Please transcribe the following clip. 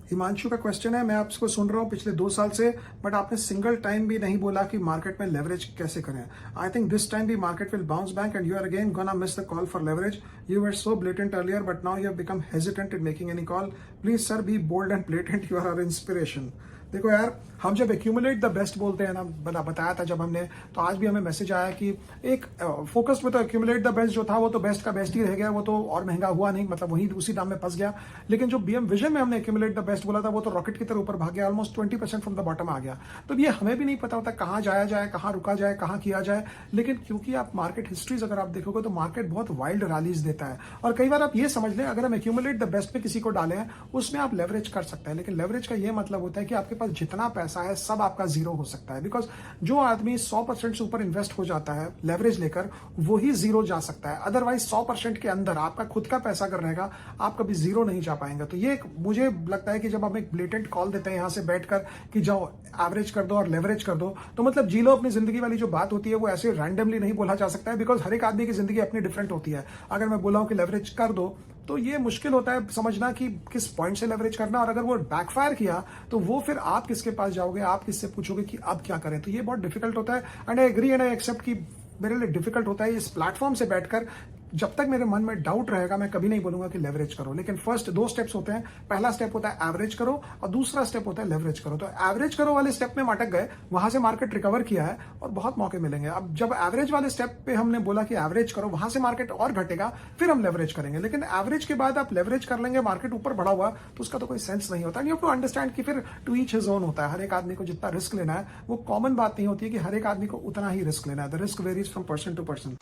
हिमांशु का क्वेश्चन है, मैं आपको सुन रहा हूँ पिछले 2 साल से, बट आपने सिंगल टाइम भी नहीं बोला कि मार्केट में लेवरेज कैसे करें। आई थिंक दिस टाइम भी market will bounce back and you are again gonna miss the call for leverage. You were so blatant earlier but now you have become hesitant in making any call. Please sir be bold and blatant, you are our inspiration. देखो यार, हम जब accumulate the best बोलते हैं ना, बताया था जब हमने, तो आज भी हमें मैसेज आया कि एक फोकस में तो एक्यूमुलेट द बेस्ट जो था वो तो बेस्ट का बेस्ट ही रह गया, वो तो और महंगा हुआ नहीं, मतलब वही उसी दाम में फंस गया। लेकिन जो बीएम विजन में हमने एक्यूमुलेट द बेस्ट बोला था वो तो रॉकेट की तरह ऊपर भाग गया, ऑलमोस्ट 20% फ्रॉम द बॉटम आ गया। तो ये हमें भी नहीं पता होता कहाँ जाया जाए, कहाँ रुका जाए, कहाँ किया जाए। लेकिन क्योंकि आप मार्केट हिस्ट्रीज अगर आप देखोगे तो मार्केट बहुत वाइल्ड रैलीज देता है, और कई बार आप ये समझ लें अगर हम एक्यूमुलेट द बेस्ट पे किसी को डाले हैं उसमें आप लेवरेज कर सकते हैं। लेकिन लेवरेज का ये मतलब होता है कि आपके पास जितना पैसा है सब आपका जीरो हो सकता है, बिकॉज जो आदमी 100% से ऊपर इन्वेस्ट हो जाता है लेवरेज लेकर, वो ही जीरो जा सकता है। अदरवाइज 100% के अंदर आपका खुद का पैसा अगर रहेगा आप कभी जीरो नहीं जा पाएंगे। तो ये मुझे लगता है कि जब हम एक ब्लेटेंट कॉल देते हैं यहां से बैठकर कि जाओ एवरेज कर दो और लेवरेज कर दो, तो मतलब जी लो अपनी जिंदगी वाली जो बात होती है वो ऐसे रैंडमली नहीं बोला जा सकता है, बिकॉज हर एक आदमी की जिंदगी अपनी डिफरेंट होती है। अगर मैं बोला हूं कि लेवरेज कर दो तो ये मुश्किल होता है समझना कि किस पॉइंट से लेवरेज करना, और अगर वो बैकफायर किया तो वो फिर आप किसके पास जाओगे, आप किससे पूछोगे कि अब क्या करें। तो ये बहुत डिफिकल्ट होता है and I agree and I accept कि मेरे लिए डिफिकल्ट होता है इस प्लेटफॉर्म से बैठकर। जब तक मेरे मन में डाउट रहेगा मैं कभी नहीं बोलूंगा कि लेवरेज करो। लेकिन फर्स्ट 2 स्टेप्स होते हैं, पहला स्टेप होता है एवरेज करो और दूसरा स्टेप होता है लेवरेज करो। तो एवरेज करो वाले स्टेप में हम अटक गए, वहां से मार्केट रिकवर किया है और बहुत मौके मिलेंगे। अब जब एवरेज वाले स्टेप पे हमने बोला कि एवरेज करो, वहां से मार्केट और घटेगा, फिर हम लेवरेज करेंगे। लेकिन एवरेज के बाद आप लेवरेज कर लेंगे, मार्केट ऊपर बढ़ा हुआ, तो उसका तो कोई सेंस नहीं होता। यू हैव टू अंडरस्टैंड कि फिर टू ईच हिज ओन होता है। हर एक आदमी को जितना रिस्क लेना है वो कॉमन बात नहीं होती है कि हर एक आदमी को उतना ही रिस्क लेना है। The risk varies from person to person.